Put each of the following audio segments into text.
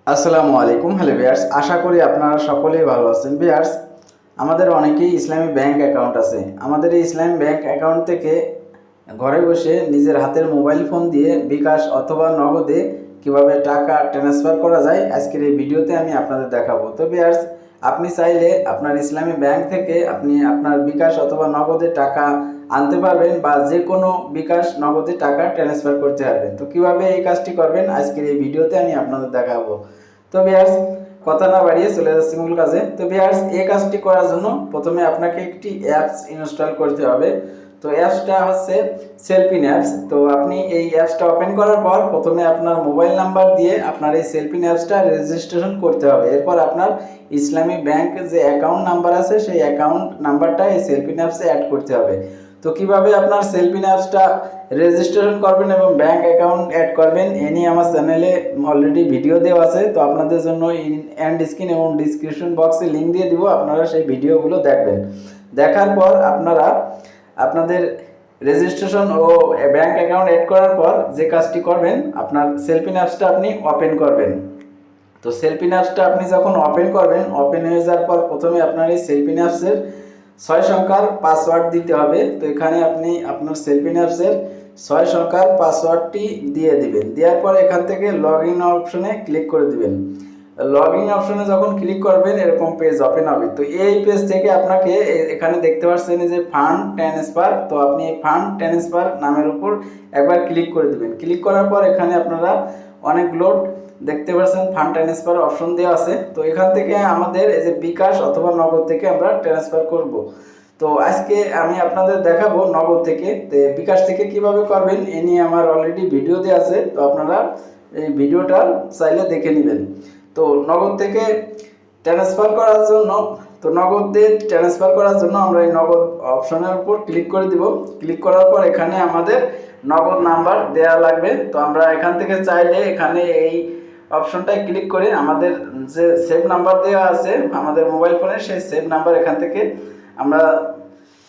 আসসালামু আলাইকুম। Hello viewers, আশা করি আপনারা সকলেই ভালো আছেন। ভিউয়ার্স, আমাদের অনেকেই ইসলামী ব্যাংক অ্যাকাউন্ট আছে। আমাদের এই ইসলামী ব্যাংক অ্যাকাউন্ট থেকে ঘরে বসে নিজের হাতের মোবাইল ফোন দিয়ে বিকাশ অথবা নগদে কিভাবে টাকা ট্রান্সফার করা যায় আজকের এই ভিডিওতে আমি আপনাদের দেখাবো। তো ভিউয়ার্স, আপনি চাইলে আপনার ইসলামী ব্যাংক থেকে আপনি আপনার বিকাশ অথবা নগদে টাকা আনতে পারবেন বা যে কোনো বিকাশ নগদে টাকা ট্রান্সফার করতে পারবেন। তো কিভাবে এই কাজটি করবেন আজকের এই ভিডিওতে আমি আপনাদের দেখাবো। তো ভিউয়ার্স, কথা না বাড়িয়ে চলে যাচ্ছি মূল কাজে। তো ভিউয়ার্স, এই কাজটি করার জন্য প্রথমে আপনাকে একটি অ্যাপস ইনস্টল করতে হবে। তো অ্যাপসটা হচ্ছে সেলফিন অ্যাপস। তো আপনি এই অ্যাপসটা ওপেন করার পর প্রথমে আপনার মোবাইল নাম্বার দিয়ে আপনার এই সেলফিন অ্যাপসটা রেজিস্ট্রেশন করতে হবে। এরপর আপনার ইসলামী ব্যাংক যে অ্যাকাউন্ট নাম্বার আছে সেই অ্যাকাউন্ট নাম্বারটা এই সেলফিন অ্যাপসে অ্যাড করতে হবে। তো কিভাবে আপনার সেলফিন অ্যাপসটা রেজিস্ট্রেশন করবেন এবং ব্যাংক অ্যাকাউন্ট অ্যাড করবেন এ নিয়ে আমার চ্যানেলে অলরেডি ভিডিও দেওয়া আছে। তো আপনাদের জন্য এন্ড স্ক্রিন এবং ডিসক্রিপশন বক্সে লিঙ্ক দিয়ে দিব, আপনারা সেই ভিডিওগুলো দেখবেন। দেখার পর আপনারা আপনাদের রেজিস্ট্রেশন ও ব্যাংক অ্যাকাউন্ট অ্যাড করার পর যে কাজটি করবেন, আপনার সেলফিন অ্যাপসটা আপনি ওপেন করবেন। তো সেলফিন অ্যাপসটা আপনি যখন ওপেন করবেন, ওপেন হয়ে যাওয়ার পর প্রথমে আপনার এই সেলফিন অ্যাপসের 6 সংখ্যার পাসওয়ার্ড দিতে হবে। তো এখানে আপনি আপনার সেলফিন অ্যাপসের 6 সংখ্যার পাসওয়ার্ডটি দিয়ে দিবেন। দেওয়ার পর এখান থেকে লগ ইন অপশনে ক্লিক করে দিবেন। লগ ইন অপশনে যখন ক্লিক করবেন এরকম পেজ ওপেন হবে। তো এই পেজ থেকে আপনাকে এখানে দেখতে পাচ্ছেন যে ফান্ড ট্রান্সফার। তো আপনি এই ফান্ড ট্রান্সফার নামের উপর একবার ক্লিক করে দিবেন। ক্লিক করার পর এখানে আপনারা অনেকগুলো দেখতে পাচ্ছেন ফান্ড ট্রান্সফার অপশন দেওয়া আছে। তো এখান থেকে আমাদের এই যে বিকাশ অথবা নগদ থেকে আমরা ট্রান্সফার করব। তো আজকে আমি আপনাদের দেখাবো নগদ থেকে। তো বিকাশ থেকে কিভাবে করবেন এ নিয়ে আমার অলরেডি ভিডিও দেওয়া আছে, তো আপনারা এই ভিডিওটা চাইলে দেখে নেবেন। তো নগদ থেকে ট্রান্সফার করার জন্য আমরা এই নগদ অপশনের উপর ক্লিক করে দিব। ক্লিক করার পর এখানে আমাদের নগদ নাম্বার দেওয়া লাগবে। তো আমরা এখান থেকে চাইলে এখানে এই অপশনটায় ক্লিক করে আমাদের যে সেভ নাম্বার দেওয়া আছে আমাদের মোবাইল ফোনে, সেই সেভ নাম্বার আমরা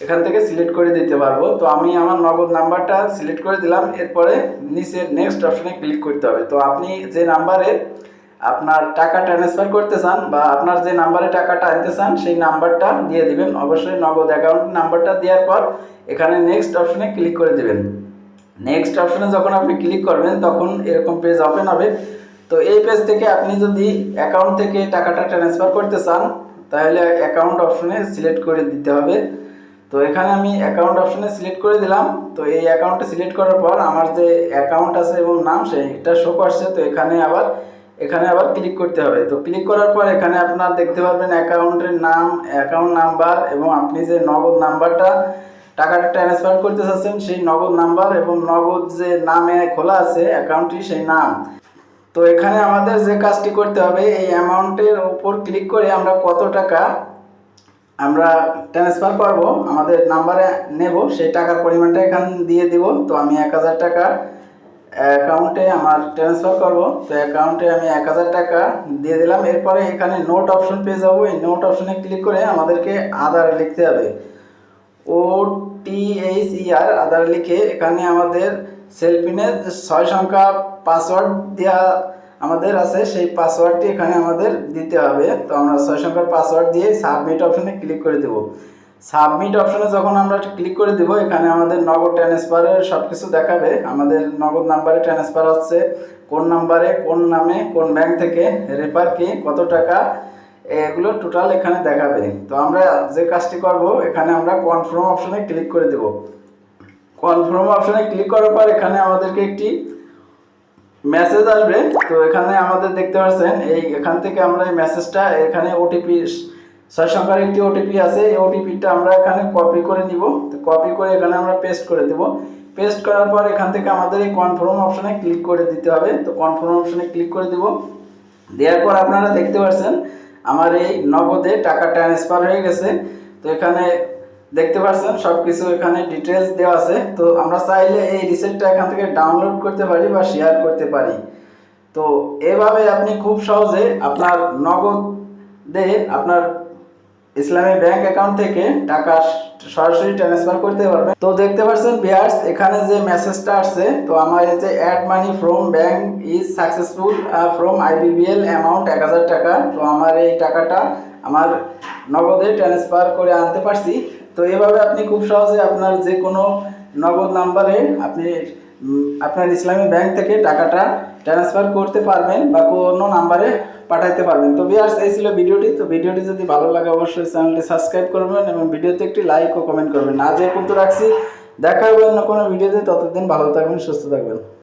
এখান থেকে সিলেক্ট করে দিতে পারবো। তো আমি আমার নগদ নাম্বারটা সিলেক্ট করে দিলাম। এরপরে নিচের নেক্সট অপশনে ক্লিক করতে হবে। তো আপনি যে নাম্বারে আপনার টাকা ট্রান্সফার করতে চান বা আপনার যে নাম্বারে টাকাটা আনতে চান সেই নাম্বারটা দিয়ে দিবেন। অবশ্যই নগদ অ্যাকাউন্ট নাম্বারটা দেওয়ার পর এখানে নেক্সট অপশনে ক্লিক করে দিবেন। নেক্সট অপশনে যখন আপনি ক্লিক করবেন তখন এরকম পেজ ওপেন হবে। তো এই পেজ থেকে আপনি যদি অ্যাকাউন্ট থেকে টাকাটা ট্রান্সফার করতে চান তাহলে অ্যাকাউন্ট অপশনে সিলেক্ট করে দিতে হবে। তো এখানে আমি অ্যাকাউন্ট অপশনে সিলেক্ট করে দিলাম। তো এই অ্যাকাউন্টে সিলেক্ট করার পর আমার যে অ্যাকাউন্ট আছে এবং নাম সেটা শো করছে। তো এখানে আবার ক্লিক করতে হবে। তো ক্লিক করার পর এখানে আপনার দেখতে পারবেন অ্যাকাউন্টের নাম, অ্যাকাউন্ট নাম্বার এবং আপনি যে নগদ নাম্বারটা টাকাটা ট্রান্সফার করতে চাচ্ছেন সেই নগদ নাম্বার এবং নগদ যে নামে খোলা আছে অ্যাকাউন্টটি সেই নাম। তো এখানে আমাদের যে কাজটি করতে হবে, এই অ্যামাউন্টের উপর ক্লিক করে আমরা কত টাকা আমরা ট্রান্সফার করব আমাদের নাম্বারে নেব সেই টাকার পরিমাণটা এখানে দিয়ে দিব। তো আমি 1000 টাকা অ্যাকাউন্টে আমার ট্রান্সফার করব। তো অ্যাকাউন্টে আমি 1000 টাকা দিয়ে দিলাম। এরপরে এখানে নোট অপশন পেয়ে যাবো। এই নোট অপশনে ক্লিক করে আমাদেরকে আধার লিখতে হবে। OTHER আধার লিখে এখানে আমাদের সেলফিনের 6 সংখ্যা পাসওয়ার্ড দেওয়া আমাদের আছে, সেই পাসওয়ার্ডটি এখানে আমাদের দিতে হবে। তো আমরা 6 সংখ্যার পাসওয়ার্ড দিয়ে সাবমিট অপশনে ক্লিক করে দেব। সাবমিট অপশনে যখন আমরা ক্লিক করে দেব এখানে আমাদের নগদ ট্রান্সফারের সব কিছু দেখাবে। আমাদের নগদ নাম্বারে ট্রান্সফার হচ্ছে, কোন নাম্বারে, কোন নামে, কোন ব্যাংক থেকে, রেফার কি, কত টাকা, এগুলো টোটাল এখানে দেখাবে। তো আমরা যে কাজটি করব এখানে আমরা কনফার্ম অপশনে ক্লিক করে দেব। কনফার্ম অপশনে ক্লিক করার পর এখানে আমাদেরকে একটি মেসেজ আসবে। তো এখানে আমাদের দেখতে পাচ্ছেন এখান থেকে আমরা এই মেসেজটা এখানে ওটিপি 6 সংখ্যার একটি ওটিপি আছে, এই ওটিপিটা আমরা এখানে কপি করে নিব। তো কপি করে এখানে আমরা পেস্ট করে দেব। পেস্ট করার পর এখান থেকে আমাদের এই কনফার্ম অপশনে ক্লিক করে দিতে হবে। তো কনফার্ম অপশনে ক্লিক করে দেব। দেওয়ার পর আপনারা দেখতে পাচ্ছেন আমার এই নগদে টাকা ট্রান্সফার হয়ে গেছে। তো এখানে দেখতে পাচ্ছেন সব কিছু এখানে ডিটেলস দেওয়া আছে। তো আমরা চাইলে এই রিসিপ্টটা এখান থেকে ডাউনলোড করতে পারি বা শেয়ার করতে পারি। তো এভাবে আপনি খুব সহজে আপনার নগদে আপনার ইসলামী ব্যাংক অ্যাকাউন্ট থেকে টাকা সরাসরি ট্রান্সফার করতে পারবেন। তো দেখতে পাচ্ছেন ভিউয়ার্স, এখানে যে মেসেজটা আসছে, তো আমার এই যে add money from bank is successful from IBBL amount 1000 টাকা। তো আমার এই টাকাটা আমার নগদে ট্রান্সফার করে আনতে পারছি। তো এভাবে আপনি খুব সহজে আপনার যে কোনো নগদ নাম্বারে আপনি আপনার ইসলামী ব্যাংক থেকে টাকাটা ট্রান্সফার করতে পারবেন বা কোনো নাম্বারে পাঠাইতে পারবেন। তো ভিউয়ার্স, এই ছিল ভিডিওটি। তো ভিডিওটি যদি ভালো লাগে অবশ্যই চ্যানেলটি সাবস্ক্রাইব করবেন এবং ভিডিওতে একটি লাইক ও কমেন্ট করবেন। আজ এই পর্যন্ত রাখছি, দেখা হবে অন্য কোনো ভিডিওতে। ততদিন ভালো থাকবেন, সুস্থ থাকবেন।